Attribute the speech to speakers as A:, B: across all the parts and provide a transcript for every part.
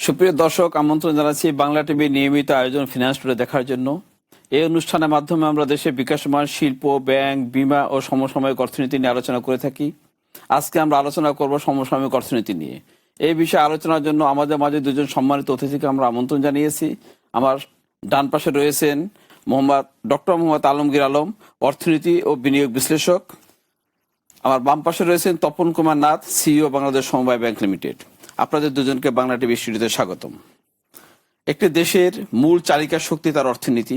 A: সুপ্রিয় দর্শক, আমন্ত্রণ জানাচ্ছি বাংলা টিভির নিয়মিত আয়োজন ফিনান্স টুডে দেখার জন্য। এই অনুষ্ঠানের মাধ্যমে আমরা দেশের বিকাশমান শিল্প, ব্যাংক, বীমা ও সমসাময়িক অর্থনীতি নিয়ে আলোচনা করে থাকি। আজকে আমরা আলোচনা করব সমসাময়িক অর্থনীতি নিয়ে। এই বিষয়ে আলোচনার জন্য আমাদের মাঝে দুজন সম্মানিত অতিথিকে আমরা আমন্ত্রণ জানিয়েছি। আমার ডান পাশে রয়েছেন ডক্টর মোহাম্মদ আলমগীর আলম, অর্থনীতি ও বিনিয়োগ বিশ্লেষক। আমার বাম পাশে রয়েছেন তপন কুমার নাথ, সিইও বাংলাদেশ সমবায় ব্যাংক লিমিটেড। আপনাদের দুজনকে বাংলা টিভি স্টুডিওতে স্বাগতম। একটি দেশের মূল চালিকা শক্তি তার অর্থনীতি,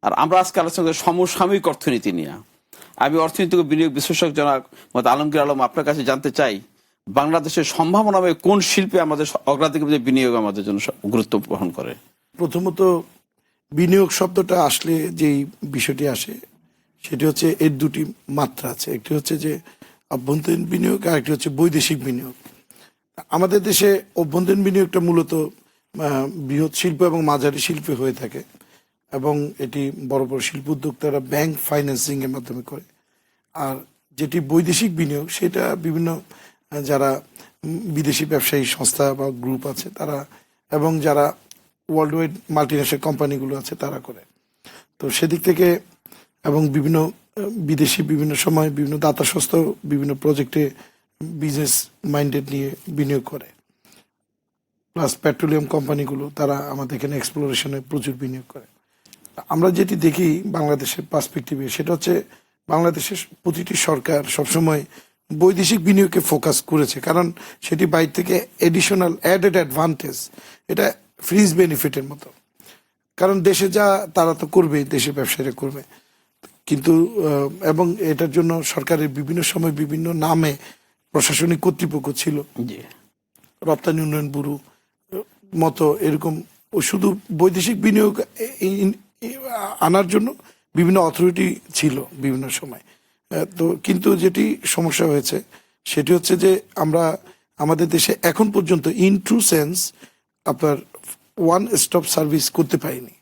A: আর আমরা আজকে আলোচনা করি সমসাময়িক অর্থনীতি নিয়ে। আমি অর্থনীতি ও বিনিয়োগ বিশ্লেষক জনাব মোহাম্মদ আলমগীর আলম আপনার কাছে জানতে চাই, বাংলাদেশের সম্ভাবনাময় কোন শিল্পে আমাদের অগ্রাধিকার বিনিয়োগ আমাদের জন্য গুরুত্ব বহন করে?
B: প্রথমত বিনিয়োগ শব্দটা আসলে যেই বিষয়টি আসে সেটি হচ্ছে এর দুটি মাত্রা আছে। একটি হচ্ছে যে অভ্যন্তরীণ বিনিয়োগ, আর একটি হচ্ছে বৈদেশিক বিনিয়োগ। আমাদের দেশে অভ্যন্তরীণ বিনিয়োগটা মূলত বৃহৎ শিল্প এবং মাঝারি শিল্পে হয়ে থাকে, এবং এটি বড় বড় শিল্প উদ্যোক্তারা ব্যাংক ফাইন্যান্সিং এর মাধ্যমে করে। আর যেটি বৈদেশিক বিনিয়োগ, সেটা বিভিন্ন যারা বিদেশি ব্যবসায়ী সংস্থা বা গ্রুপ আছে তারা, এবং যারা ওয়ার্ল্ড ওয়াইড মাল্টিন্যাশনাল কোম্পানিগুলো আছে তারা করে। তো সেদিক থেকে এবং বিভিন্ন বিদেশি বিভিন্ন সময় বিভিন্ন দাতা সংস্থা বিভিন্ন প্রজেক্টে বিজনেস মাইন্ডেড নিয়ে বিনিয়োগ করে। প্লাস পেট্রোলিয়াম কোম্পানিগুলো তারা আমাদের এখানে এক্সপ্লোরেশনে প্রচুর বিনিয়োগ করে। আমরা যেটি দেখি বাংলাদেশের পার্সপেক্টিভে, সেটা হচ্ছে বাংলাদেশের প্রতিটি সরকার সবসময় বৈদেশিক বিনিয়োগকে ফোকাস করেছে, কারণ সেটি বাইরে থেকে এডিশনাল অ্যাডেড অ্যাডভান্টেজ, এটা ফ্রিজ বেনিফিটের মতো। কারণ দেশে যা তারা তো করবে, দেশের ব্যবসায়ীরা করবে, কিন্তু এবং এটার জন্য সরকারের বিভিন্ন সময় বিভিন্ন নামে প্রশাসনিক কর্তৃপক্ষ ছিল, রপ্তানি উন্নয়ন ব্যুরো মতো এরকম। শুধু বৈদেশিক বিনিয়োগ আনার জন্য বিভিন্ন অথরিটি ছিল বিভিন্ন সময়। তো কিন্তু যেটি সমস্যা হয়েছে সেটি হচ্ছে যে আমরা আমাদের দেশে এখন পর্যন্ত ইন ট্রু সেন্স আপনার ওয়ান স্টপ সার্ভিস করতে পারিনি,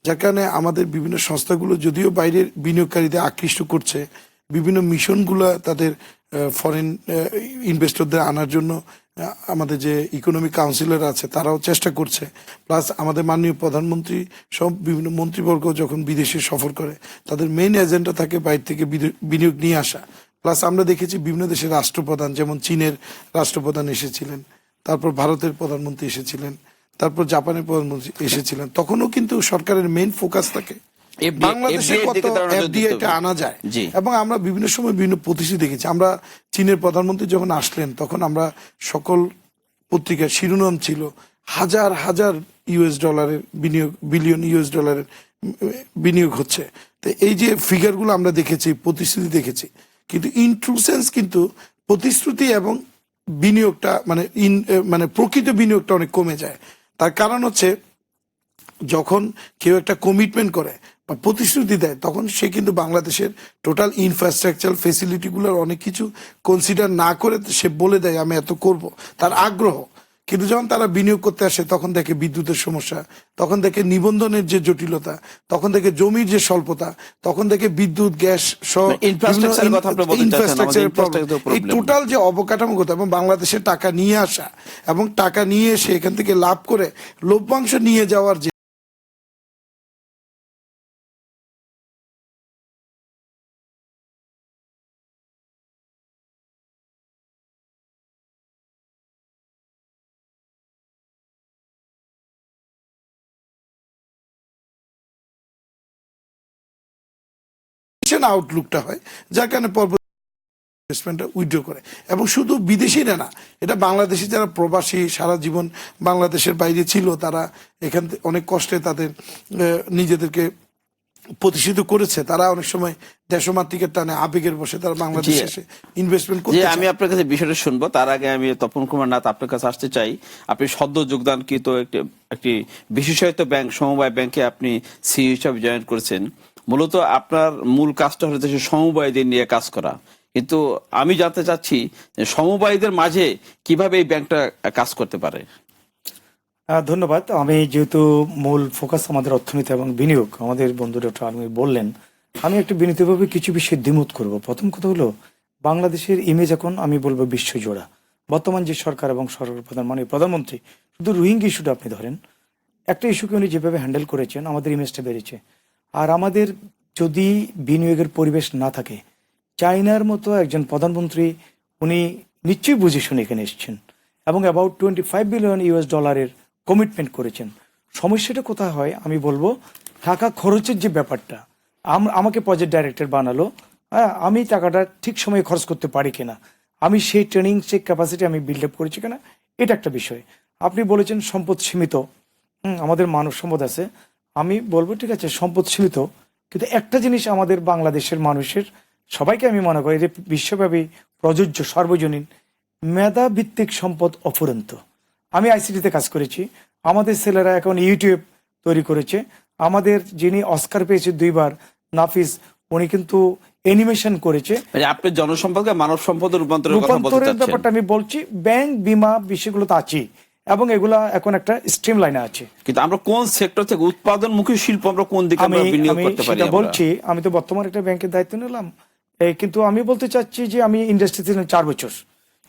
B: যার কারণে আমাদের বিভিন্ন সংস্থাগুলো যদিও বাইরের বিনিয়োগকারীদের আকৃষ্ট করছে, বিভিন্ন মিশনগুলো তাদের ফরেন ইনভেস্টরদের আনার জন্য আমাদের যে ইকোনমিক কাউন্সিলর আছে তারাও চেষ্টা করছে। প্লাস আমাদের মাননীয় প্রধানমন্ত্রী সব বিভিন্ন মন্ত্রীবর্গ যখন বিদেশে সফর করে, তাদের মেইন এজেন্ডা থাকে বাইরে থেকে বিনিয়োগ নিয়ে আসা। প্লাস আমরা দেখেছি বিভিন্ন দেশের রাষ্ট্রপ্রধান, যেমন চীনের রাষ্ট্রপ্রধান এসেছিলেন, তারপর ভারতের প্রধানমন্ত্রী এসেছিলেন, তারপর জাপানের প্রধানমন্ত্রী এসেছিলেন। তখনও কিন্তু সরকারের মেইন ফোকাস থাকে বাংলাদেশে কত এফডিআইটা আনা যায়। এবং আমরা বিভিন্ন সময় বিভিন্ন প্রতিশ্রুতি দেখেছি। আমরা চীনের প্রধানমন্ত্রী যখন আসলেন তখন আমরা সকল পত্রিকার শিরোনাম ছিল হাজার হাজার ইউএস ডলারের বিনিয়োগ, বিলিয়ন ইউএস ডলারের বিনিয়োগ হচ্ছে। তো এই যে ফিগারগুলো আমরা দেখেছি, প্রতিশ্রুতি দেখেছি, কিন্তু ইন ট্রু সেন্স কিন্তু প্রতিশ্রুতি এবং বিনিয়োগটা মানে প্রকৃত বিনিয়োগটা অনেক কমে যায়। তার কারণ হচ্ছে যখন কেউ একটা কমিটমেন্ট করে বা প্রতিশ্রুতি দেয়, তখন সে কিন্তু বাংলাদেশের টোটাল ইনফ্রাস্ট্রাকচার ফেসিলিটিগুলোর অনেক কিছু কনসিডার না করে সে বলে দেয় আমি এত করব, তার আগ্রহ। কিন্তু যখন তারা বিনিয়োগ করতে আসে তখন দেখে বিদ্যুতের সমস্যা, তখন দেখে নিবন্ধনের যে জটিলতা, তখন দেখে জমির যে স্বল্পতা, তখন দেখে বিদ্যুৎ, গ্যাস সহ ইনফ্রাস্ট্রাকচারের প্রবলেম। এই টোটাল যে অবকাঠামোগত এবং বাংলাদেশে টাকা নিয়ে আসা এবং টাকা নিয়ে এসে এখান থেকে লাভ করে লভ্যাংশ নিয়ে যাওয়ার যে আউটলুকটা হয়, যার কারণে ইনভেস্টমেন্টটা উইথড্র করে। এবং শুধু বিদেশিরা না, এটা বাংলাদেশি যারা প্রবাসী সারা জীবন বাংলাদেশের বাইরে ছিল, তারা এখান থেকে অনেক কষ্টে তাদের নিজেদেরকে প্রতিষ্ঠিত করেছে, তারা অনেক সময় দেশমাতৃকের টানে আবেগের বসে তারা বাংলাদেশে এসে ইনভেস্টমেন্ট করতে চায়।
A: আমি আপনার কাছে বিষয়টা শুনবো, তার আগে আমি তপন কুমার নাথ আপনার কাছে আসতে চাই। আপনি সদ্য যোগদানকৃত একটি বিশেষায়িত ব্যাংক সমবায় ব্যাংকে আপনি সিইও হিসাবে জয়েন করেছেন। মূলত আপনার মূল কাজটা হলো দেশের সমবায়ীদের নিয়ে কাজ করা, কিন্তু আমি জানতে চাচ্ছি সমবায়ীদের মাঝে কিভাবে এই ব্যাংকটা কাজ করতে পারে।
C: ধন্যবাদ। আমি যেহেতু মূল ফোকাস আমাদের অর্থনীতি এবং বিনিয়োগ, আমাদের বন্ধু ডক্টর আলমগীর বললেন, আমি একটু বিনীতভাবে কিছু বিষয়ে দ্বিমত করব। প্রথম কথা হলো বাংলাদেশের ইমেজ এখন আমি বলবো বিশ্বজোড়া। বর্তমান যে সরকার এবং সরকার প্রধান মাননীয় প্রধানমন্ত্রী শুধু রোহিঙ্গা ইস্যুটা আপনি ধরেন, একটা ইস্যুকে উনি যেভাবে হ্যান্ডেল করেছেন আমাদের ইমেজটা বেড়েছে। আর আমাদের যদি বিনিয়োগের পরিবেশ না থাকে, চায়নার মতো একজন প্রধানমন্ত্রী উনি নিশ্চয়ই বুঝে শুনে এখানে এসেছেন এবং অ্যাবাউট $25 বিলিয়ন কমিটমেন্ট করেছেন। সমস্যাটা কোথায় হয় আমি বলবো, টাকা খরচের যে ব্যাপারটা, আমাকে প্রজেক্ট ডাইরেক্টর বানালো, হ্যাঁ, আমি টাকাটা ঠিক সময়ে খরচ করতে পারি কিনা, আমি সেই ট্রেনিং সেই ক্যাপাসিটি আমি বিল্ড আপ করেছি কিনা, এটা একটা বিষয়। আপনি বলেছেন সম্পদ সীমিত, আমাদের মানব সম্পদ আছে। আমি বলবো ঠিক আছে সম্পদ সীমিত, কিন্তু একটা জিনিস আমাদের বাংলাদেশের মানুষের সবাইকে আমি মনে করি যে বিশ্বব্যাপী প্রযোজ্য সর্বজনীন, মেধাভিত্তিক সম্পদ অফুরন্ত। আমি আইসিটিতে কাজ করেছি, আমাদের ছেলেরা এখন ইউটিউব তৈরি করেছে। আমাদের যিনি অস্কার পেয়েছে 2বার, নাফিস, উনি কিন্তু অ্যানিমেশন করেছে।
A: মানে আপনি জনসম্পদকে মানব সম্পদের রূপান্তরের কথা বলতে
C: রূপান্তরের
A: চাচ্ছেন।
C: ব্যাপারটা আমি বলছি, ব্যাংক বিমা বিষয়গুলো তো আছেই এবং এগুলা এখন একটা স্ট্রিম লাইনে আছে।
A: কিন্তু আমরা কোন সেক্টর থেকে উৎপাদনমুখী শিল্প আমরা কোন দিকে আমরা বিনিয়োগ করতে পারি?
C: সেটা বলছি, আমি তো বর্তমানে একটা ব্যাংকের দায়িত্ব নিলাম, কিন্তু আমি বলতে চাচ্ছি যে আমি ইন্ডাস্ট্রিতে ছিলাম 4 বছর।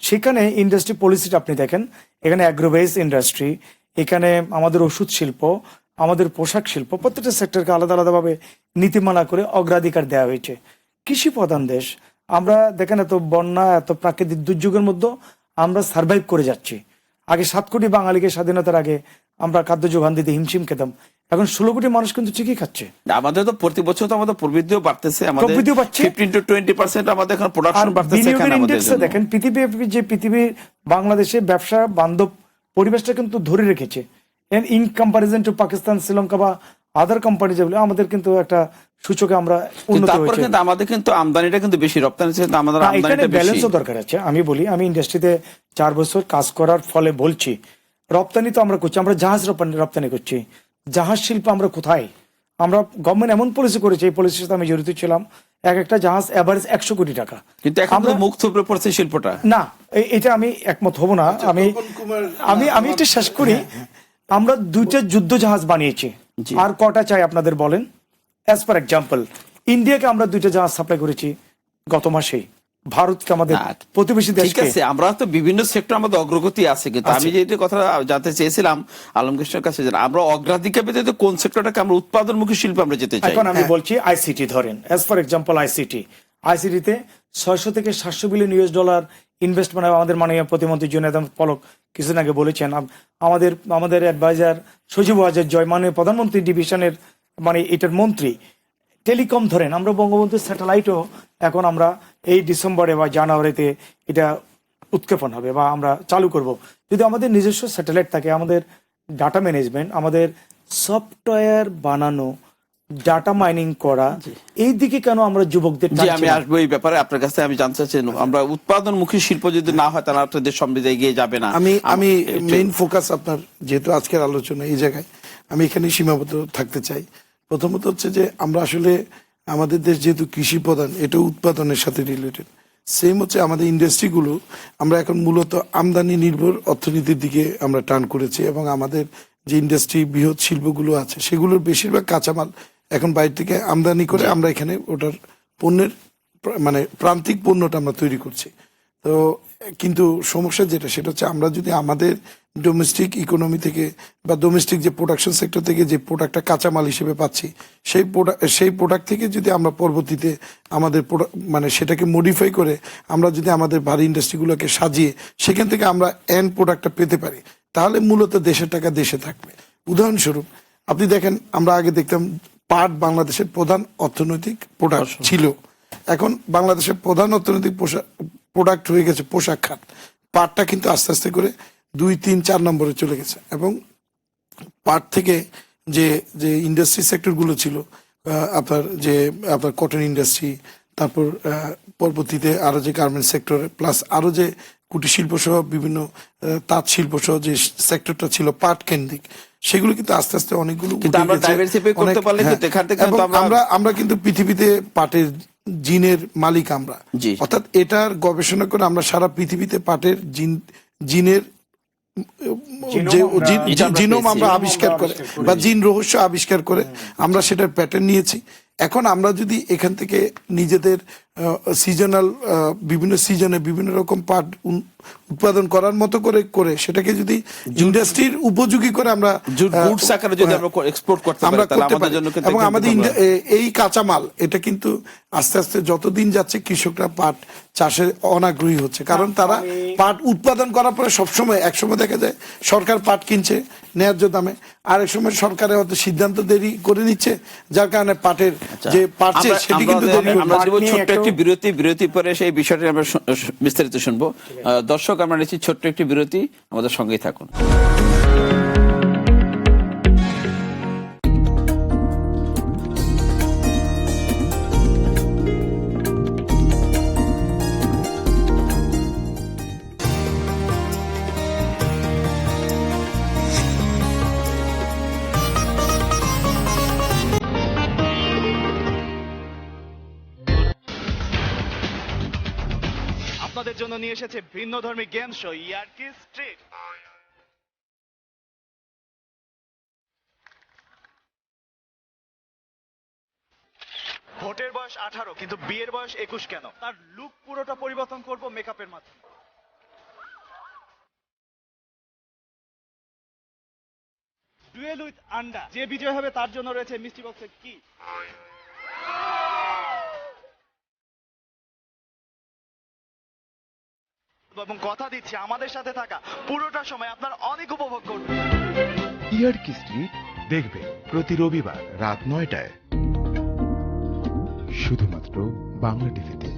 C: সেখানে ইন্ডাস্ট্রি পলিসিটা আপনি দেখেন, এখানে অ্যাগ্রোবেস ইন্ডাস্ট্রি, এখানে আমাদের ওষুধ শিল্প, আমাদের পোশাক শিল্প, প্রত্যেকটা সেক্টরকে আলাদা আলাদাভাবে নীতিমালা করে অগ্রাধিকার দেওয়া হয়েছে। কৃষি প্রধান দেশ, আমরা দেখেন এত বন্যা এত প্রাকৃতিক দুর্যোগের মধ্যে আমরা সার্ভাইভ করে যাচ্ছি। আগে 7 কোটি বাঙালিকে স্বাধীনতার আগে আমরা খাদ্য যোগান দিতে হিমশিম খেতাম, এখন 16 কোটি মানুষ কিন্তু ঠিকই খাচ্ছে।
A: আমাদের তো প্রতি বছর তো আমাদের প্রবৃদ্ধিও বাড়তেছে, আমাদের
C: প্রবৃদ্ধিও বাড়ছে।
A: 15 to 20% আমাদের এখন প্রোডাকশন বাড়তেছে।
C: বিনিয়োগের
A: এখানে আমাদের
C: ইন্ডেক্সে দেখেন পৃথিবীর বাংলাদেশে ব্যবসা বান্ধব পরিবেশটা কিন্তু ধরে রেখেছে। In comparison two Pakistan, Sri Lanka বা আদার কোম্পানি যেগুলো, আমাদের কিন্তু একটা সূচকে আমরা উন্নত
A: তারপর
C: হয়েছে।
A: কিন্তু আমাদের কিন্তু আমদানিটা কিন্তু বেশি, রপ্তানি থেকে কিন্তু আমাদের আমদানিটা বেশি।
C: ব্যালেন্সও দরকার আছে। আমি বলি, আমি ইন্ডাস্ট্রিতে 4 বছর কাজ করার ফলে বলছি, রপ্তানি তো আমরা করছি, আমরা জাহাজ রপ্তানি করছি, জাহাজ শিল্প আমরা কোথায়? আমরা গভর্নমেন্ট এমন পলিসি করেছে, এই পলিসির সাথে আমি জড়িত ছিলাম, একটা জাহাজ এভারেজ 100 কোটি টাকা,
A: কিন্তু এখন তো মুখ থুবড়ে পড়ছে শিল্পটা।
C: না, এটা আমি একমত হব না। আমি এটা শেষ করি। আমরা 2টা যুদ্ধ জাহাজ বানিয়েছি, আর কটা চাই আপনাদের বলেন? অ্যাজ পার এক্সাম্পল, ইন্ডিয়াকে আমরা 2টা জাহাজ সাপ্লাই করেছি গত মাসেই, ভারতকে, আমাদের প্রতিবেশী
A: ঠিক
C: দেশকে।
A: আছে, আমরা তো বিভিন্ন সেক্টর আমাদের অগ্রগতি আছে, কিন্তু আমি যে কথা জানতে চেয়েছিলাম আলমগীরের কাছে, আমরা অগ্রাধিকার ভিত্তিতে কোন সেক্টরটাকে আমরা উৎপাদনমুখী শিল্পে আমরা যেতে চাই।
C: এখন আমি বলছি আইসিটি ধরেন, অ্যাজ ফর এক্সাম্পল আইসিটিতে 600 থেকে 700 বিলিয়ন US ডলার ইনভেস্টমেন্ট। আমাদের মাননীয় প্রতিমন্ত্রী জুনায়েদ আহমেদ পলক কিছুদিন আগে বলেছেন, আমাদের অ্যাডভাইজার সজীব ওয়াজেদ জয়, মাননীয় প্রধানমন্ত্রী ডিভিশনের মানে এটার মন্ত্রী। টেলিকম ধরেন, আমরা বঙ্গবন্ধু স্যাটেলাইটও এখন আমরা এই ডিসেম্বরে বা জানুয়ারিতে এটা উৎক্ষেপণ হবে বা আমরা চালু করব। যদি আমাদের নিজস্ব স্যাটেলাইট থাকে, আমাদের ডাটা ম্যানেজমেন্ট, আমাদের সফটওয়্যার বানানো, ডাটা মাইনিং করা, এই দিকে কেন আমরা যুবকদের?
A: আমি আসবো এই ব্যাপারে আপনার কাছে। আমি জানতে চাচ্ছি, আমরা উৎপাদনমুখী শিল্প যদি না হয় তাহলে আপনাদের সমৃদ্ধি এগিয়ে যাবে না।
B: আমি মেইন ফোকাস আপনার যেহেতু আজকের আলোচনা এই জায়গায়, আমি এখানে সীমাবদ্ধ থাকতে চাই। প্রথমত হচ্ছে যে আমরা আসলে আমাদের দেশ যেহেতু কৃষি প্রধান, এটা উৎপাদনের সাথে রিলেটেড। সেম হচ্ছে আমাদের ইন্ডাস্ট্রিগুলো, আমরা এখন মূলত আমদানি নির্ভর অর্থনীতির দিকে আমরা টার্ন করেছি, এবং আমাদের যে ইন্ডাস্ট্রি বৃহৎ শিল্পগুলো আছে সেগুলোর বেশিরভাগ কাঁচামাল এখন বাইরে থেকে আমদানি করে আমরা এখানে ওটার পণ্যের মানে প্রান্তিক পণ্যটা আমরা তৈরি করছি। তো কিন্তু সমস্যা যেটা, সেটা হচ্ছে আমরা যদি আমাদের ডোমেস্টিক ইকোনমি থেকে বা ডোমেস্টিক যে প্রোডাকশন সেক্টর থেকে যে প্রোডাক্টটা কাঁচামাল হিসেবে পাচ্ছি, সেই প্রোডাক্ট থেকে যদি আমরা পরবর্তীতে আমাদের মানে সেটাকে মডিফাই করে আমরা যদি আমাদের ভারী ইন্ডাস্ট্রিগুলোকে সাজিয়ে সেখান থেকে আমরা এন্ড প্রোডাক্টটা পেতে পারি, তাহলে মূলত দেশের টাকা দেশে থাকবে। উদাহরণস্বরূপ আপনি দেখেন, আমরা আগে দেখতাম পাট বাংলাদেশের প্রধান অর্থনৈতিক প্রোডাক্ট ছিল, এখন বাংলাদেশের প্রধান অর্থনৈতিক প্রোডাক্ট হয়ে গেছে পোশাক খাত। পাটটা কিন্তু আস্তে আস্তে করে 2, 3, 4 নম্বরে চলে গেছে, এবং পাট থেকে যে ইন্ডাস্ট্রি সেক্টরগুলো ছিল, আপনার কটন ইন্ডাস্ট্রি, তারপর পরবর্তীতে আরো যে গার্মেন্টস সেক্টর, প্লাস আরো যে কুটির শিল্প সহ বিভিন্ন তাঁত শিল্প সহ যে সেক্টরটা ছিল পাট কেন্দ্রিক, সেগুলো কিন্তু আস্তে আস্তে অনেকগুলো আমরা কিন্তু পৃথিবীতে পাটের জিনের মালিক আমরা, অর্থাৎ এটার গবেষণা করে আমরা সারা পৃথিবীতে পাটের জিনের জিনোম আমরা আবিষ্কার করে বা জিন রহস্য আবিষ্কার করে আমরা সেটার প্যাটার্ন নিয়েছি। এখন আমরা যদি এখান থেকে নিজেদের সিজনাল বিভিন্ন সিজনে বিভিন্ন রকম পাট উৎপাদন করার মতো করে সেটাকে যদি ইন্ডাস্ট্রির উপযোগী করে আমরা
A: গুডস আকারে যদি আমরা এক্সপোর্ট করতে পারি
B: আমরা
A: তাহলে
B: করতে
A: আমাদের
B: পারি।
A: জন্য কিন্তু
B: এবং
A: একদম
B: আমাদের
A: আমরা-
B: এই কাঁচামাল এটা কিন্তু আস্তে আস্তে যতদিন যাচ্ছে কৃষকরা পাট চাষে অনাগ্রহী হচ্ছে, কারণ তারা পাট উৎপাদন করার পরে সবসময় একসময় দেখা যায় সরকার পাট কিনছে ন্যায্য দামে, আরেক সময় সরকারের হয়তো সিদ্ধান্ত দেরি করে নিচ্ছে, যার কারণে পাটের যে পাটছে
A: আমরা-
B: সেটি কিন্তু
A: আমরা-
B: দেরি হচ্ছে।
A: আমরা
C: পাট
A: দেব
C: নিয়ে
A: ছোট্ট
C: একটু-
A: একটি বিরতি পরে সেই বিষয়টি আমরা বিস্তারিত শুনবো। দর্শক, আমরা নিচ্ছি ছোট্ট একটি বিরতি, আমাদের সঙ্গেই থাকুন।
D: আপনাদের জন্য নিয়ে এসেছে ভিন্নধর্মী গেম শো ইয়ার্কি স্ট্রিট। ভোটের বয়স 18 কিন্তু বিয়ের বয়স 21 কেন? তার লুক পুরোটা পরিবর্তন করব মেকআপের মাধ্যমে। ডুয়েল উইথ আন্ডা, যে বিজয় হবে তার জন্য রয়েছে মিষ্টি বক্সের কি। এবং কথা দিচ্ছি আমাদের সাথে থাকা পুরোটা সময় আপনার অনেক উপভোগ করবেন।
E: ইয়ার্কি স্ট্রিট দেখবে প্রতি রবিবার রাত 9টায় শুধুমাত্র বাংলা টিভিতে।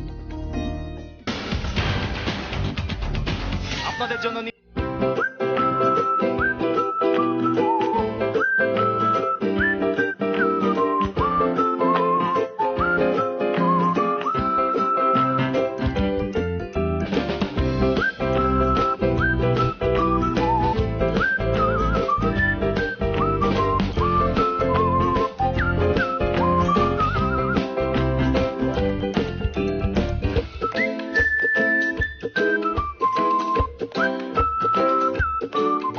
D: আপনাদের জন্য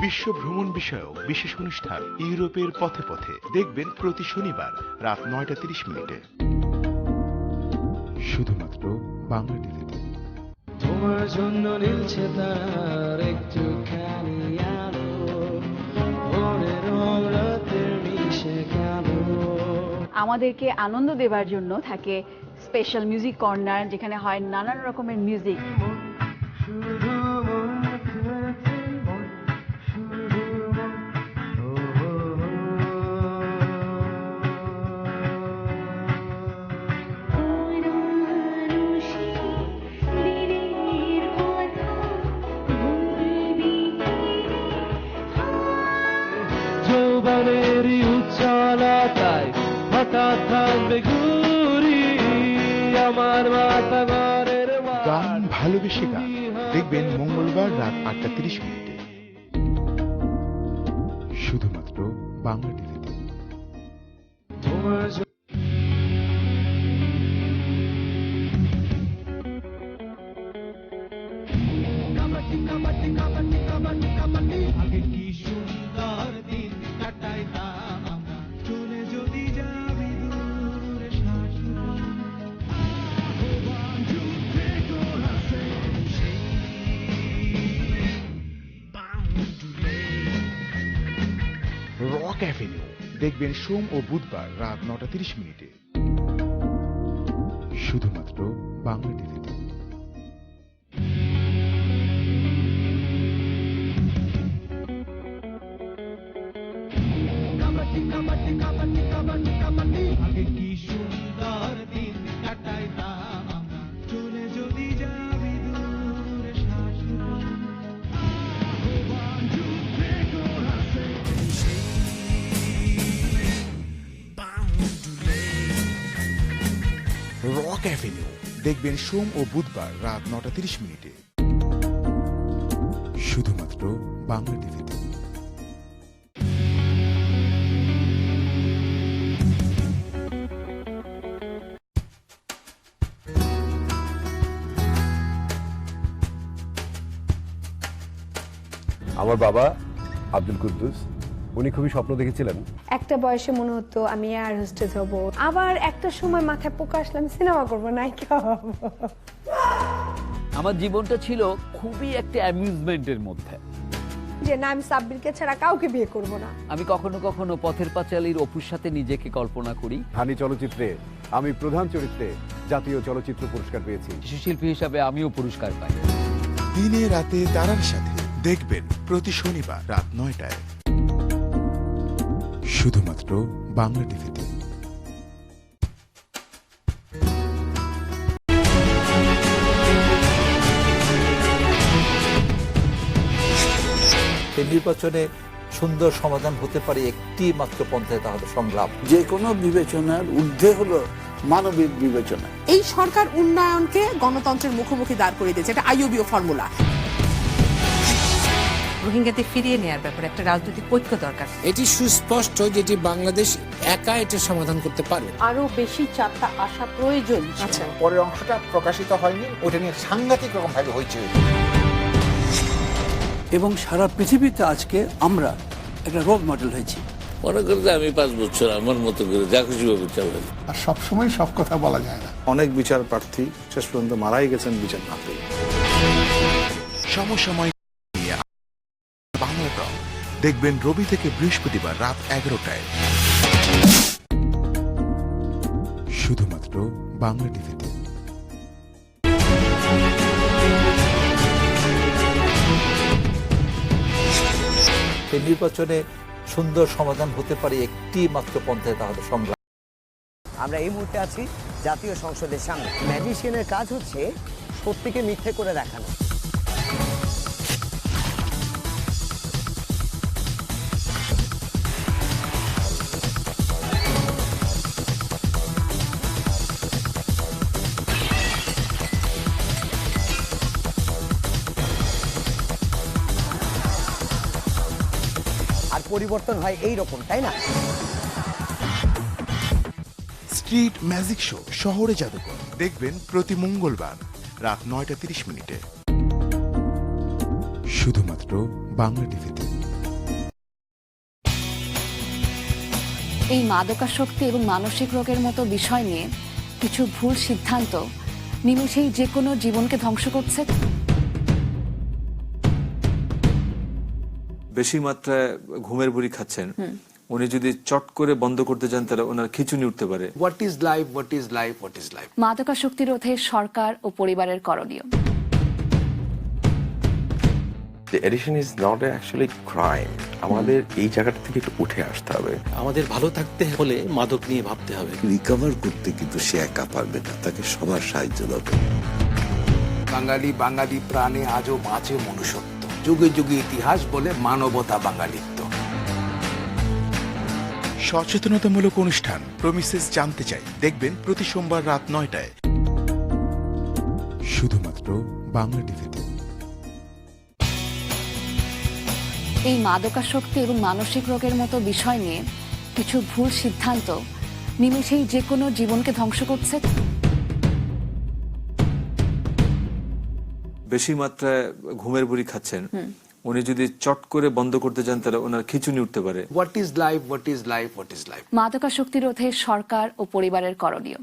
E: বিশ্ব ভ্রমণ বিষয়ক বিশেষ অনুষ্ঠান ইউরোপের পথে পথে দেখবেন প্রতি শনিবার রাত 9:30 শুধুমাত্র বাংলা টিভিতে।
F: তোমার জন্য নীলছে তার একটুখানি আলো, ভোরের রং রাতের মিশে গেল।
G: আমাদেরকে আনন্দ দেবার জন্য থাকে স্পেশাল মিউজিক কর্নার, যেখানে হয় নানান রকমের মিউজিক।
F: শুধু মন ধরেছে মন, শুধু মন, ও, ও, যৌবনের উচ্ছলতায় হঠাৎ থাকবে ঘুরি আমার মাথা ঘরের
E: গান ভালোবেসে গান দেখবেন মঙ্গলবার রাত 8:30 শুধুমাত্র বাংলা টিভিতে।
F: তোমার আগে কি সুন্দর দিন কাটাইতাম আমরা, চলে যদি যাবি দূরে শাশুড়ি। যুদ্ধে গোড়াছে সেই বাউন্ডুলে।
E: রক অ্যাভিনিউ দেখবেন সোম ও বুধবার রাত 9:30 শুধুমাত্র বাংলা টিভিতে।
F: আগে কি সুন্দর দিন কাটাইতাম আমরা, চলে যদি যাবি দূরে শাশুড়ি। যুদ্ধে গোড়াছে সেই বাউন্ডুলে।
E: রক অ্যাভিনিউ দেখবেন সোম ও বুধবার রাত 9:30 শুধুমাত্র বাংলা টিভিতে।
H: আমার বাবা আব্দুল কুদ্দুস উনি খুবই স্বপ্ন দেখেছিলেন।
I: একটা বয়সে মনে হতো আমি এয়ার হোস্টেস হব, আবার একটা সময় মাথায় পোকা আসলে আমি সিনেমা করবো, নায়িকা হব।
J: আমার জীবনটা ছিল খুবই একটা অ্যামিউজমেন্টের মধ্যে,
I: যে না আমি সাব্বিরকে ছাড়া কাউকে বিয়ে করব না।
J: আমি কখনো কখনো পথের পাঁচালীর অপুর সাথে নিজেকে কল্পনা করি।
H: ধানি চলচ্চিত্রে আমি প্রধান চরিত্রে জাতীয় চলচ্চিত্র পুরস্কার পেয়েছি।
J: শিল্পী হিসাবে আমিও পুরস্কার পাই।
E: দিনে রাতে তারার সাথে দেখবেন প্রতি শনিবার রাত 9টায় শুধুমাত্র বাংলা টিভিতে।
K: নির্বাচনে সুন্দর সমাধান হতে পারে একটি মাত্র পন্থায়, তা হলো সংগ্রাম।
L: যে কোনো বিবেচনার ঊর্ধ্বে হলো মানবিক বিবেচনা।
M: এই সরকার উন্নয়নকে গণতন্ত্রের মুখোমুখি দাঁড় করিয়ে দিয়েছে, এটা আইইউবিও ফর্মুলা। রোহিঙ্গাদের ফিরিয়ে নেওয়ার ব্যাপারে একটা রাজনৈতিক ঐক্য দরকার।
N: এটি সুস্পষ্ট যেটি বাংলাদেশ একা এটা সমাধান করতে পারবে।
M: আরো বেশি চাপটা আসা প্রয়োজন।
N: আচ্ছা, পরের অংশটা প্রকাশিত হয়নি, ওটা নিয়ে সাংঘাতিক রকম ভাবে হয়েছে।
L: এবং সারা পৃথিবীতে আজকে আমরা একটা রোল মডেল হয়েছি।
N: মনে করতে আমি 5 বছর আমার মতো করে যা খুশি ভাবে চালাই।
B: আর সবসময় সব কথা বলা যায় না। অনেক বিচার প্রার্থী শেষ পর্যন্ত মারাই গেছেন বিচার না পেয়ে।
E: সমসাময়িক নিয়ে বাংলা টক দেখবেন রবি থেকে বৃহস্পতিবার রাত 11টায় শুধুমাত্র বাংলা টিভিতে।
K: এই নির্বাচনে সুন্দর সমাধান হতে পারে একটি মাত্র পন্থায়, তা হলো সংগ্রাম।
O: আমরা এই মুহূর্তে আছি জাতীয় সংসদের সামনে। ম্যাজিশিয়ানের কাজ হচ্ছে সত্যিকে মিথ্যে করে দেখানো। আর পরিবর্তন হয় এই রকম, তাই না?
E: স্ট্রিট ম্যাজিক শো শহরে জাদুকর দেখবেন প্রতি মঙ্গলবার রাত 9:30 শুধুমাত্র বাংলা টিভিতে।
G: এই মাদকাসক্তি এবং মানসিক রোগের মতো বিষয় নিয়ে কিছু ভুল সিদ্ধান্ত নিমেষেই যে কোনো জীবনকে ধ্বংস করছে।
P: বেশি মাত্রায় ঘুমের বড়ি খাচ্ছেন, উনি যদি চট করে বন্ধ করতে যান তাহলে ওনার খিঁচুনি উঠতে পারে।
N: What is life, what is life, what is life.
G: মাদকাসক্তি রোধে সরকার ও পরিবারের করণীয়।
Q: The addiction is not actually crime. আমাদের এই জায়গাটা থেকে একটু উঠে আসতে হবে।
K: আমাদের ভালো থাকতে হলে মাদক নিয়ে ভাবতে হবে।
L: রিকভার করতে কিন্তু সে একা পারবে না, তাকে সবার সাহায্য দরকার।
N: বাঙালি বাঙালি প্রাণে আজও বাঁচে মনুষ্যত্ব। যুগে যুগে ইতিহাস বলে মানবতা বাঙালিত্ব।
E: সচেতনতামূলক অনুষ্ঠান প্রমিসেস জানতে চাই দেখবেন প্রতি সোমবার রাত 9টায় শুধুমাত্র বাংলা টিভিতে।
G: এই মাদকাসক্তি এবং মানসিক রোগের মতো বিষয় নিয়ে কিছু ভুল সিদ্ধান্ত নিমেষেই যে কোনো জীবনকে ধ্বংস করছে।
P: বেশি মাত্রায় ঘুমের বড়ি খাচ্ছেন, উনি যদি চট করে বন্ধ করতে যান তাহলে ওনার খিঁচুনি উঠতে পারে।
N: What is life, what is life, what is life.
G: মাদকাসক্তি রোধে সরকার ও পরিবারের করণীয়।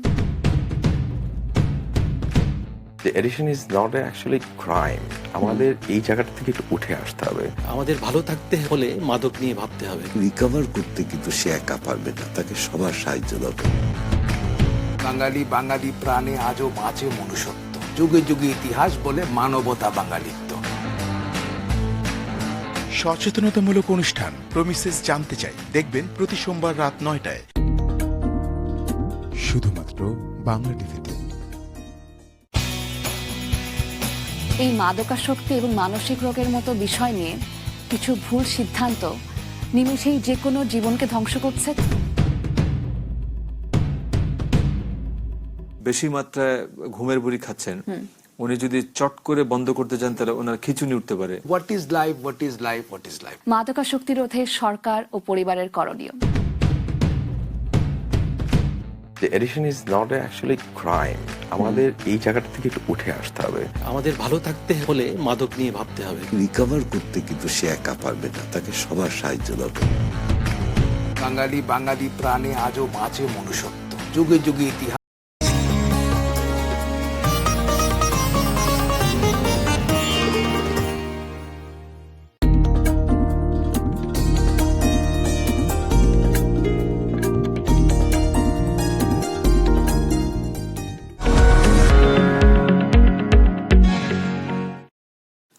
Q: The addiction is not actually crime. আমাদের এই জায়গাটা থেকে একটু উঠে আসতে হবে।
K: আমাদের ভালো থাকতে হলে মাদক নিয়ে ভাবতে হবে।
L: রিকভার করতে কিন্তু সে একা পারবে না, তাকে সবার সাহায্য দরকার।
N: বাঙালি বাঙালি প্রাণে আজও বাঁচে মনুষ্যত্ব। যুগে যুগে ইতিহাস বলে মানবতা বাঙালিত্ব।
E: সচেতনতামূলক অনুষ্ঠান প্রমিসেস জানতে চাই দেখবেন প্রতি সোমবার রাত 9টায় শুধুমাত্র বাংলা টিভিতে।
G: এই মাদকাসক্তি এবং মানসিক রোগের মতো বিষয় নিয়ে কিছু ভুল সিদ্ধান্ত নিমেষেই যে কোনো জীবনকে ধ্বংস করছে।
P: বেশি মাত্রায় ঘুমের বড়ি খাচ্ছেন, উনি যদি চট করে বন্ধ করতে যান তাহলে ওনার খিঁচুনি উঠতে পারে।
N: What is life, what is life, what is life.
G: মাদকাসক্তি রোধে সরকার ও পরিবারের করণীয়।
Q: যে addiction is not actually crime. আমাদের এই জায়গাটা থেকে একটু উঠে আসতে হবে।
R: আমাদের ভালো থাকতে হলে মাদক নিয়ে ভাবতে হবে।
S: রিকভার করতে কিন্তু সে একা পারবে না, তাকে সবার সাহায্য দরকার।
N: বাঙালি বাঙালি প্রাণে আজও বাঁচে মনুষ্যত্ব, যুগে যুগে ইতিহাস।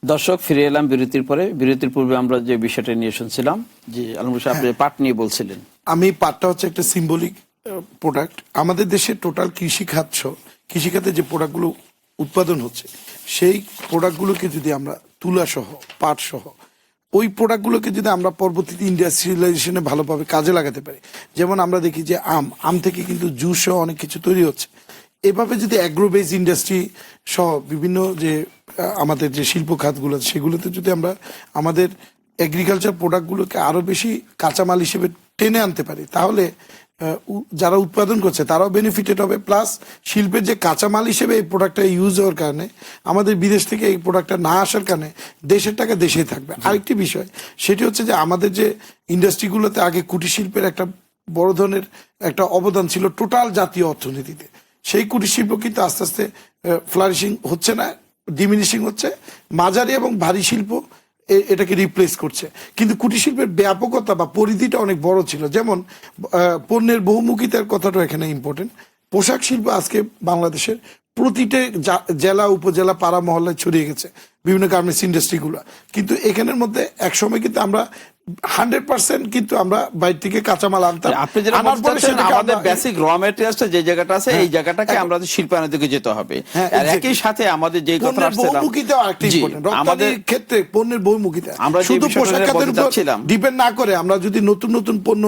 A: দর্শক, ফিরে এলাম বিরতির পরে। বিরতির পূর্বে আমরা যে বিষয়টা নিয়ে শুনছিলাম, যে আলমগীর সাহেব আপনি পাট নিয়ে বলছিলেন।
B: আমি পাটটা হচ্ছে একটা সিম্বলিক প্রোডাক্ট। আমাদের দেশে টোটাল কৃষিখাতে যে প্রোডাক্টগুলো উৎপাদন হচ্ছে, সেই প্রোডাক্টগুলোকে যদি আমরা তুলা সহ পাট সহ ওই প্রোডাক্টগুলোকে যদি আমরা পরবর্তীতে ইন্ডাস্ট্রিয়ালাইজেশনে ভালোভাবে কাজে লাগাতে পারি, যেমন আমরা দেখি যে আম থেকে কিন্তু জুস সহ অনেক কিছু তৈরি হচ্ছে। এভাবে যদি অ্যাগ্রো বেস ইন্ডাস্ট্রি সহ বিভিন্ন যে আমাদের যে শিল্প খাতগুলো সেগুলোতে যদি আমরা আমাদের এগ্রিকালচার প্রোডাক্টগুলোকে আরো বেশি কাঁচামাল হিসেবে টেনে আনতে পারি, তাহলে যারা উৎপাদন করছে তারাও বেনিফিটেড হবে, প্লাস শিল্পের যে কাঁচামাল হিসেবে এই প্রোডাক্টটা ইউজ হওয়ার কারণে আমাদের বিদেশ থেকে এই প্রোডাক্টটা না আসার কারণে দেশের টাকা দেশেই থাকবে। আরেকটি বিষয় সেটি হচ্ছে যে আমাদের যে ইন্ডাস্ট্রিগুলোতে আগে কুটির শিল্পের একটা বড় ধরনের একটা অবদান ছিল টোটাল জাতীয় অর্থনীতিতে, সেই কুটির শিল্প কিন্তু আস্তে আস্তে ফ্লারিশিং হচ্ছে না, ডিমিনিশিং হচ্ছে। মাঝারি এবং ভারী শিল্প এটাকে রিপ্লেস করছে, কিন্তু কুটির শিল্পের ব্যাপকতা বা পরিধিটা অনেক বড় ছিল। যেমন পণ্যের বহুমুখিতার কথাটা এখানে ইম্পর্টেন্ট। পোশাক শিল্প আজকে বাংলাদেশের প্রতিটা জেলা উপজেলা পাড়া মহল্লায় ছড়িয়ে গেছে বিভিন্ন গার্মেন্টস ইন্ডাস্ট্রিগুলো, কিন্তু এখানের মধ্যে একসময় কিন্তু আমরা 100% কিন্তু আমরা বাইরে থেকে কাঁচামাল আনতাম।
A: আপনি যেটা বলছেন, আমাদের বেসিক র ম্যাটেরিয়ালসটা যে জায়গাটা আছে এই জায়গাটাকে আমরা শিল্পায়নের দিকে যেতে হবে। আর একই সাথে আমাদের যে কথা আসছে
B: আমাদের ক্ষেত্রে পণ্যের বহুমুখিতা, আমরা শুধু পোশাক খাতের উপর ডিপেন্ড না করে আমরা যদি নতুন নতুন পণ্য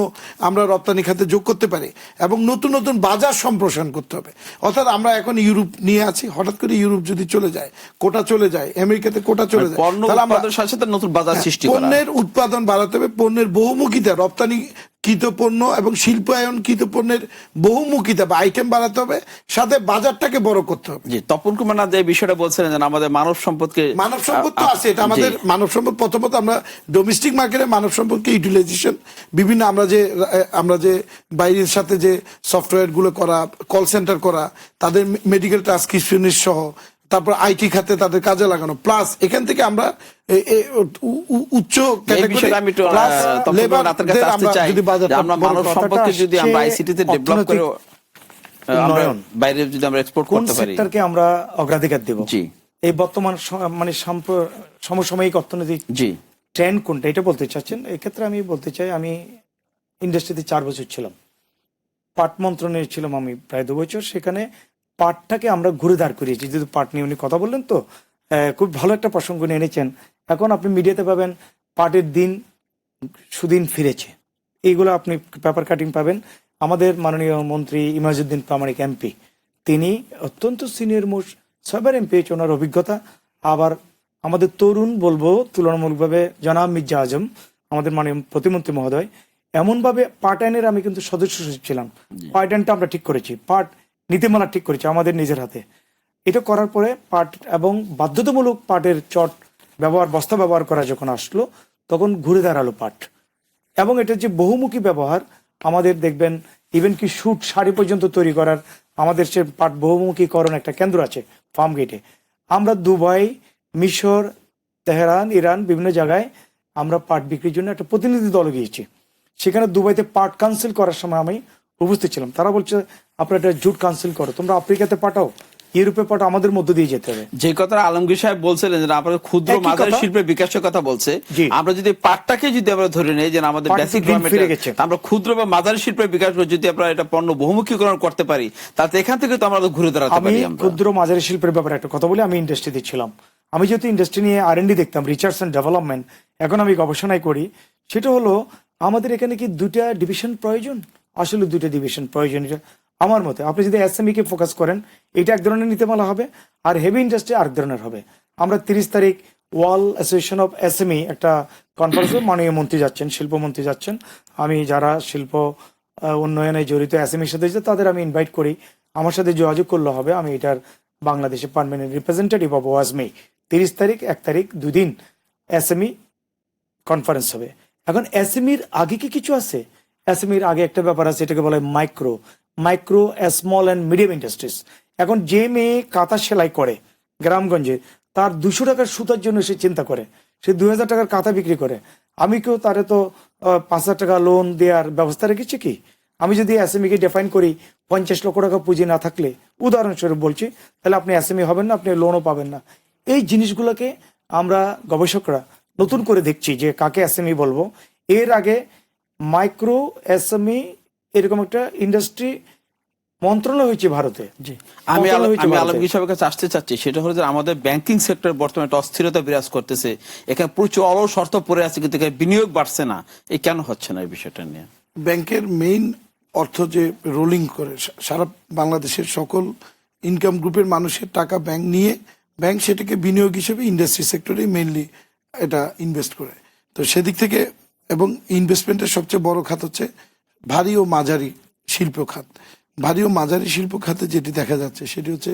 B: আমরা রপ্তানি খাতে যোগ করতে পারি এবং নতুন নতুন বাজার সম্প্রসারণ করতে হবে। অর্থাৎ আমরা এখন ইউরোপ নিয়ে আছি, হঠাৎ করে ইউরোপ যদি চলে যায়, কোটা চলে যায়, আমেরিকাতে কোটা চলে যায়,
A: তাহলে আমাদের সাথে সাথে নতুন বাজার সৃষ্টি করা,
B: পণ্যের উৎপাদন বাড়াতে হবে, পণ্যের বহুমুখিতা, রপ্তানিকৃত পণ্য এবং শিল্পায়নকৃত পণ্যের বহুমুখিতা বা আইটেম বাড়াতে হবে, সাথে বাজারটাকে বড় করতে হবে।
A: জি, তপন কুমার নাথ যে বিষয়টা বলছিলেন যে আমাদের মানব সম্পদ
B: তো আছে, এটা আমাদের মানব সম্পদ। প্রথমত আমরা ডোমেস্টিক মার্কেটে মানব সম্পদকে ইউটিলাইজেশন বিভিন্ন আমরা যে বাইরের সাথে যে সফটওয়্যার গুলো করা, কল সেন্টার করা, তাদের মেডিকেল ট্রান্সক্রিপশনিস্ট সহ, তারপর আইটি খাতে তাদের কাজে লাগানো, প্লাস এখান থেকে আমরা উচ্চ ক্যাটাগরি
A: মানব সম্পদকে যদি আমরা আইসিটিতে ডেভেলপ করে বাইরে যদি আমরা এক্সপোর্ট করতে পারি,
C: সেক্টরকে আমরা অগ্রাধিকার দেব। জি, এই বর্তমান মানে সমসাময়িক অর্থনৈতিক ট্রেন্ড কোনটা এটা বলতে চাচ্ছেন। এই ক্ষেত্রে আমি বলতে চাই, আমি ইন্ডাস্ট্রিতে 4 বছর ছিলাম, পাট মন্ত্রণালয়ে ছিলাম আমি প্রায় 2 বছর। সেখানে পাটটাকে আমরা ঘুরে দাঁড় করিয়েছি। যদি পাট নিয়ে উনি কথা বললেন, তো খুব ভালো একটা প্রসঙ্গ নিয়ে এনেছেন। এখন আপনি মিডিয়াতে পাবেন পাটের দিন সুদিন ফিরেছে, এইগুলো আপনি পেপার কাটিং পাবেন। আমাদের মাননীয় মন্ত্রী ইমাজউদ্দিন প্রামাণিক এমপি, তিনি অত্যন্ত সিনিয়র মোস্ট 6বার এমপি, ওনার অভিজ্ঞতা। আবার আমাদের তরুণ বলবো তুলনামূলকভাবে জনাব মির্জা আজম, আমাদের মাননীয় প্রতিমন্ত্রী মহোদয়, এমনভাবে পাট আইনের আমি কিন্তু সদস্য সচিব ছিলাম। পাট আইনটা আমরা ঠিক করেছি, পাট নীতিমালা ঠিক করেছি আমাদের নিজের হাতে। এটা করার পরে পাট এবং বাধ্যতামূলক পাটের চট ব্যবহার, বস্তা ব্যবহার করা যখন আসলো, তখন ঘুরে দাঁড়ালো পাট। এবং এটার যে বহুমুখী ব্যবহার, আমাদের দেখবেন ইভেন কি স্যুট শাড়ি পর্যন্ত তৈরি করার আমাদের সে পাট বহুমুখীকরণ একটা কেন্দ্র আছে ফার্ম গেটে। আমরা দুবাই, মিশর, তেহরান, ইরান বিভিন্ন জায়গায় আমরা পাট বিক্রির জন্য একটা প্রতিনিধি দল গিয়েছি। সেখানে দুবাইতে পাট কাউন্সিল করার সময় আমি উপস্থিত ছিলাম। তারা বলছে আপনারা একটা জুট কাউন্সিল করো, তোমরা আফ্রিকাতে পাঠাও, ইউরোপে পাঠাও, আমাদের মধ্য দিয়ে যেতে হবে।
A: যে কথা আলমগীর সাহেব বলছিলেন যে আপনাদের ক্ষুদ্র মাঝারি শিল্পের বিকাশের কথা বলছে, আমরা যদি পাটটাকে যদি আমরা ধরে নেই যে আমাদের বেসিক আমরা ক্ষুদ্র বা মাঝারি শিল্পের বিকাশ যদি আমরা এটা পণ্য বহুমুখীকরণ করতে পারি, তাতে এখান থেকে তো আমরা ঘুরে দাঁড়াতে পারি।
C: আমি ক্ষুদ্র মাঝারি শিল্পের ব্যাপারে একটা কথা বলি, আমি ইন্ডাস্ট্রিতে ছিলাম। আমি যেহেতু ইন্ডাস্ট্রি নিয়ে R&D দেখতাম, রিসার্চ অ্যান্ড ডেভেলপমেন্ট, এখন আমি গবেষণায় করি। সেটা হলো আমাদের এখানে কি 2টা ডিভিশন প্রয়োজন? আসলে 2টা ডিভিশন প্রয়োজন। এটা আমার মতে আপনি যদি SME কে ফোকাস করেন, এটা এক ধরনের নীতিমালা হবে, আর হেভি ইন্ডাস্ট্রি আরেক ধরনের হবে। আমরা 30 তারিখ ওয়ার্ল্ড অ্যাসোসিয়েশন অফ SME একটা কনফারেন্সে মাননীয় মন্ত্রী যাচ্ছেন, শিল্পমন্ত্রী যাচ্ছেন। আমি যারা শিল্প উন্নয়নে জড়িত এসএমইর সাথে যে তাদের আমি ইনভাইট করি, আমার সাথে যোগাযোগ করলে হবে। আমি এটার বাংলাদেশে পার্মানেন্ট রিপ্রেজেন্টেটিভ অব ওয়াজমি 30 তারিখ 1 তারিখ 2 দিন এসএমই কনফারেন্স হবে। এখন এসএমইর আগে কি কিছু আছে? এসএমইর আগে একটা ব্যাপার আছে, এটাকে বলে micro small and medium industries. এখন যে মেয়ে কাঁথা সেলাই করে গ্রামগঞ্জে, তার 200 টাকার সুতার জন্য সে চিন্তা করে, সে 2000 টাকার কাঁথা বিক্রি করে। আমি কেউ তারে তো 5000 টাকা লোন দেওয়ার ব্যবস্থা রেখেছি কি? আমি যদি এসএমই কে ডিফাইন করি 50 লক্ষ টাকা পুঁজি না থাকলে, উদাহরণস্বরূপ বলছি, তাহলে আপনি এসএমই হবেন না, আপনি লোনও পাবেন না। এই জিনিসগুলোকে আমরা গবেষকরা নতুন করে দেখছি যে কাকে এসএমই বলবো। এর আগে মাইক্রো এসএমই এরকম একটা ইন্ডাস্ট্রি মন্ত্রণালয় হয়েছে ভারতে।
A: আমি আলমগীর সাহেবের কাছে আসতে চাচ্ছি, সেটা হলো যে আমাদের ব্যাংকিং সেক্টর বর্তমানে একটা অস্থিরতা বিরাজ করতেছে, এখানে প্রচুর অলস শর্ত পড়ে আছে, কিন্তু এখানে বিনিয়োগ বাড়ছে না। এই কেন হচ্ছে না এই বিষয়টা নিয়ে?
B: ব্যাংকের মেইন অর্থ যে রোলিং করে সারা বাংলাদেশের সকল ইনকাম গ্রুপের মানুষের টাকা ব্যাংক নিয়ে, ব্যাংক সেটাকে বিনিয়োগ হিসেবে ইন্ডাস্ট্রি সেক্টরে মেইনলি এটা ইনভেস্ট করে। তো সেদিক থেকে, এবং ইনভেস্টমেন্টের সবচেয়ে বড় খাত হচ্ছে ভারী ও মাঝারি শিল্প খাত। ভারী ও মাঝারি শিল্প খাতে যেটি দেখা যাচ্ছে সেটি হচ্ছে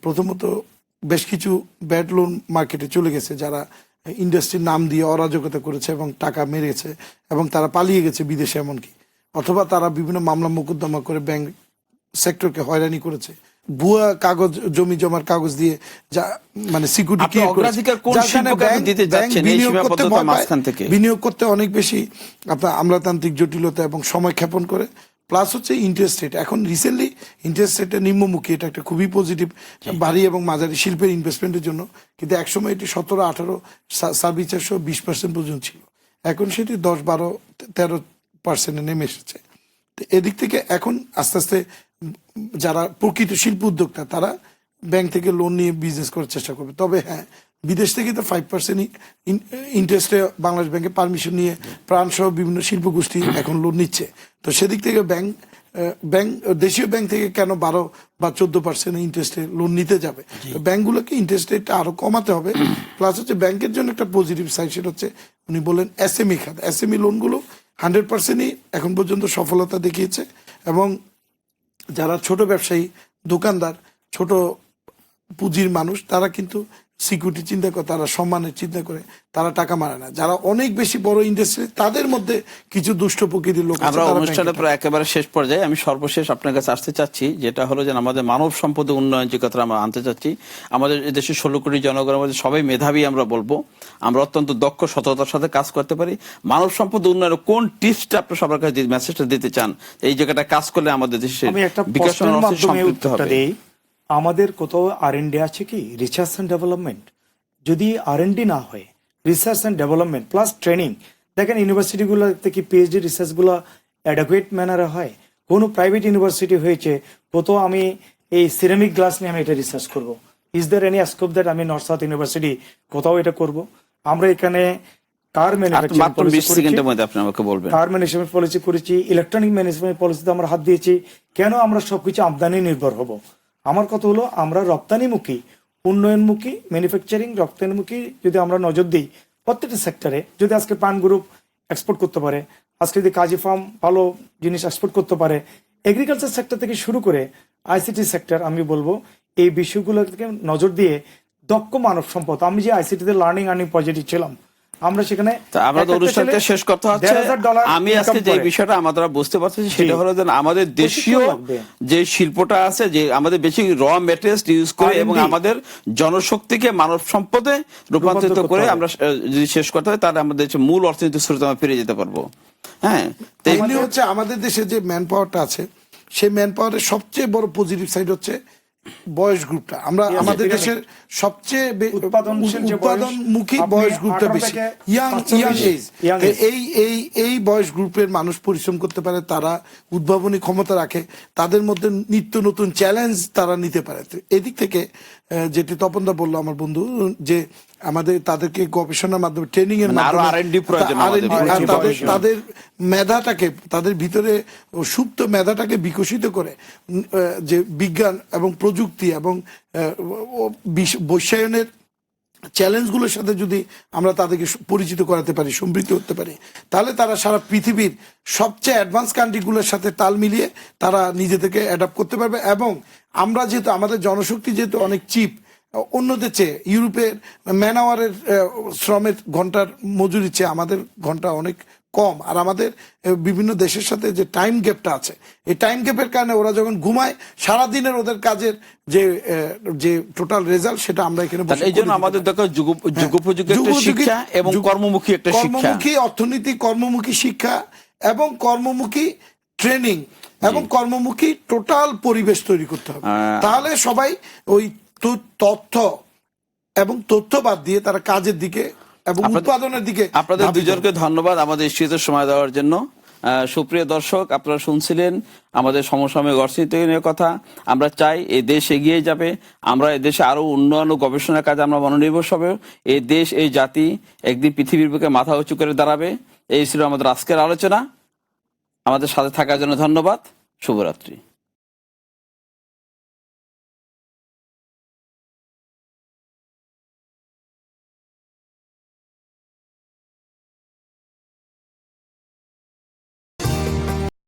B: প্রথমত বেশ কিছু ব্যাড লোন মার্কেটে চলে গেছে, যারা ইন্ডাস্ট্রির নাম দিয়ে অরাজকতা করেছে এবং টাকা মেরেছে, এবং তারা পালিয়ে গেছে বিদেশে এমনকি, অথবা তারা বিভিন্ন মামলা মোকদ্দমা করে ব্যাংক সেক্টরকে হয়রানি করেছে। ভুয়া কাগজ, জমি জমার কাগজ দিয়ে যা মানে সিকিউরিটি বিনিয়োগ করতে অনেক বেশি আপনার আমলাতান্ত্রিক জটিলতা এবং সময় ক্ষেপণ করে। প্লাস হচ্ছে ইন্টারেস্ট রেট, এখন রিসেন্টলি ইন্টারেস্ট রেটের নিম্নমুখী, এটা একটা খুবই পজিটিভ ভারী এবং মাঝারি শিল্পের ইনভেস্টমেন্টের জন্য। কিন্তু একসময় এটি 17-18 সার্ভিস চার্জ 20% পর্যন্ত ছিল, এখন সেটি 10-12-13% নেমে এসেছে। তো এদিক থেকে এখন আস্তে আস্তে যারা প্রকৃত শিল্প উদ্যোক্তা তারা ব্যাংক থেকে লোন নিয়ে বিজনেস করার চেষ্টা করবে। তবে হ্যাঁ, বিদেশ থেকে তো 5% ইন্টারেস্টে বাংলাদেশ ব্যাংকে পারমিশন নিয়ে প্রাণ সহ বিভিন্ন শিল্প গোষ্ঠী এখন লোন নিচ্ছে। তো সেদিক থেকে দেশীয় ব্যাংক থেকে কেন 12 বা 14% ইন্টারেস্টে লোন নিতে যাবে? ব্যাংকগুলোকে ইন্টারেস্ট রেটটা আরো কমাতে হবে। প্লাস হচ্ছে ব্যাংকের জন্য একটা পজিটিভ সাইড, সেটা হচ্ছে উনি বললেন এসএমই খাত, এসএমই লোনগুলো 100%ই এখন পর্যন্ত সফলতা দেখিয়েছে, এবং যারা ছোট ব্যবসায়ী, দোকানদার, ছোট পুঁজির মানুষ, তারা কিন্তু সিকিউরিটি চিন্তা করে, তারা সম্মানের চিন্তা করে, তারা টাকা মারে না। যারা অনেক বেশি বড় ইন্ডাস্ট্রি, তাদের মধ্যে কিছু দুষ্ট প্রকৃতির লোক।
A: আমরা অনুষ্ঠানের প্রায় একেবারে শেষ পর্যায়ে, আমি সর্বশেষ আপনার কাছে আসতে চাচ্ছি, যেটা হলো যে আমাদের মানব সম্পদ উন্নয়ন যে কথা আমরা আনতে চাচ্ছি। আমাদের দেশের 16 কোটি জনগণের মধ্যে সবাই মেধাবী, আমরা বলবো আমরা অত্যন্ত দক্ষ, সততার সাথে কাজ করতে পারি। মানব সম্পদ উন্নয়নের কোন টিপসটা আপনি সবার কাছে মেসেজটা দিতে চান, এই জায়গাটা কাজ করলে আমাদের দেশের বিকাশ সম্পৃক্ত হবে?
C: আমাদের কোথাও R&D আছে কি, রিসার্চ অ্যান্ড ডেভেলপমেন্ট? যদি R&D না হয়, research and development plus training, দেখেন ইউনিভার্সিটিগুলোতে কি পিএইচডি রিসার্চগুলো অ্যাডাকুয়েট ম্যানারে হয়? কোনো প্রাইভেট ইউনিভার্সিটি হয়েছে কোথাও আমি এই সিরামিক গ্লাস নিয়ে আমি এটা রিসার্চ করব? Is there any scope that আমি নর্থ সাউথ ইউনিভার্সিটি কোথাও এটা করব? আমরা এখানে কার ম্যানুফ্যাকচারিং পলিসি করেছি, ইলেকট্রনিক ম্যানেজমেন্ট পলিসিতে আমরা হাত দিয়েছি। কেন আমরা সবকিছু আমদানি নির্ভর হব? আমার কথা হলো আমরা রপ্তানিমুখী, উন্নয়নমুখী, ম্যানুফ্যাকচারিং রপ্তানিমুখী যদি আমরা নজর দিই প্রত্যেকটা সেক্টরে, যদি আজকে পান গ্রুপ এক্সপোর্ট করতে পারে, আজকে যদি কাজী ফার্ম ভালো জিনিস এক্সপোর্ট করতে পারে, এগ্রিকালচার সেক্টর থেকে শুরু করে আইসিটি সেক্টর, আমি বলবো এই বিষয়গুলো থেকে নজর দিয়ে দক্ষ মানব সম্পদ। আমি যে আইসিটিতে লার্নিং আর্নিং পজিটিভ ছিলাম, আমরা সেখানে
A: আমাদের অনুষ্ঠানটা শেষ করতে হচ্ছে। আমি আজকে যে বিষয়টা আমরা বুঝতে পারছি সেটা হলো যে আমাদের দেশীয় যে শিল্পটা আছে, যে আমাদের বেশি র মেটেরিয়ালস ইউজ করে এবং আমাদের জনশক্তিকে মানব সম্পদে রূপান্তরিত করে আমরা যদি শেষ করতে হয়, তাহলে আমাদের মূল অর্থনৈতিক স্রোতে আমরা ফিরে যেতে পারবো। হ্যাঁ,
B: এমনি হচ্ছে আমাদের দেশে যে ম্যান পাওয়ারটা আছে, সেই ম্যান পাওয়ারের সবচেয়ে বড় পজিটিভ সাইড হচ্ছে বয়স গ্রুপটা। আমরা আমাদের দেশের সবচেয়ে উৎপাদনমুখী বয়স গ্রুপটা বেশি, ইয়াং এজ। এই বয়স গ্রুপের মানুষ পরিশ্রম করতে পারে, তারা উদ্ভাবনী ক্ষমতা রাখে, তাদের মধ্যে নিত্য নতুন চ্যালেঞ্জ তারা নিতে পারে। এদিক থেকে যেটি তপনদা বললো আমার বন্ধু, যে আমাদের তাদেরকে গবেষণার মাধ্যমে, ট্রেনিং এর মাধ্যমে তাদের মেধাটাকে, তাদের ভিতরে সুপ্ত মেধাটাকে বিকশিত করে, যে বিজ্ঞান এবং প্রযুক্তি এবং বৈশ্বায়নের চ্যালেঞ্জগুলোর সাথে যদি আমরা তাদেরকে পরিচিত করাতে পারি, সম্পৃক্ত করতে পারি, তাহলে তারা সারা পৃথিবীর সবচেয়ে অ্যাডভান্স কান্ট্রিগুলোর সাথে তাল মিলিয়ে তারা নিজেদেরকে অ্যাডাপ্ট করতে পারবে। এবং আমরা যেহেতু আমাদের জনশক্তি যেহেতু অনেক চিপ অন্যদের চেয়ে, ইউরোপের ম্যান আওয়ারের শ্রমের ঘন্টার মজুরির চেয়ে আমাদের ঘন্টা অনেক কম, আর আমাদের বিভিন্ন দেশের সাথে যে টাইম গ্যাপটা আছে, এই টাইম গ্যাপের কারণে ওরা যখন ঘুমায় সারাদিনের ওদের কাজের যে টোটাল রেজাল্ট সেটা আমরা এখানে
A: এই জন্য আমাদের দরকার যুগোপযোগী একটা শিক্ষা এবং কর্মমুখী একটা শিক্ষা,
B: কর্মমুখী অর্থনীতি, কর্মমুখী শিক্ষা এবং কর্মমুখী ট্রেনিং এবং কর্মমুখী টোটাল পরিবেশ তৈরি করতে হবে। তাহলে সবাই ওই তথ্য এবং তথ্য বাদ দিয়ে তারা কাজের দিকে এবং উৎপাদনের দিকে।
A: আপনাদের দুজনকে ধন্যবাদ আমাদের স্টুডিওতে সময় দেওয়ার জন্য। সুপ্রিয় দর্শক, আপনারা শুনছিলেন আমাদের সমসাময়িক অর্থনীতি নিয়ে কথা। আমরা চাই এই দেশ এগিয়ে যাবে, আমরা এই দেশে আরো উন্নয়ন ও গবেষণার কাজে আমরা মনোনিবেশ হবে, এই দেশ এই জাতি একদিন পৃথিবীর বুকে মাথা উঁচু করে দাঁড়াবে। এই ছিল আমাদের আজকের আলোচনা। আমাদের সাথে থাকার জন্য ধন্যবাদ। শুভরাত্রি।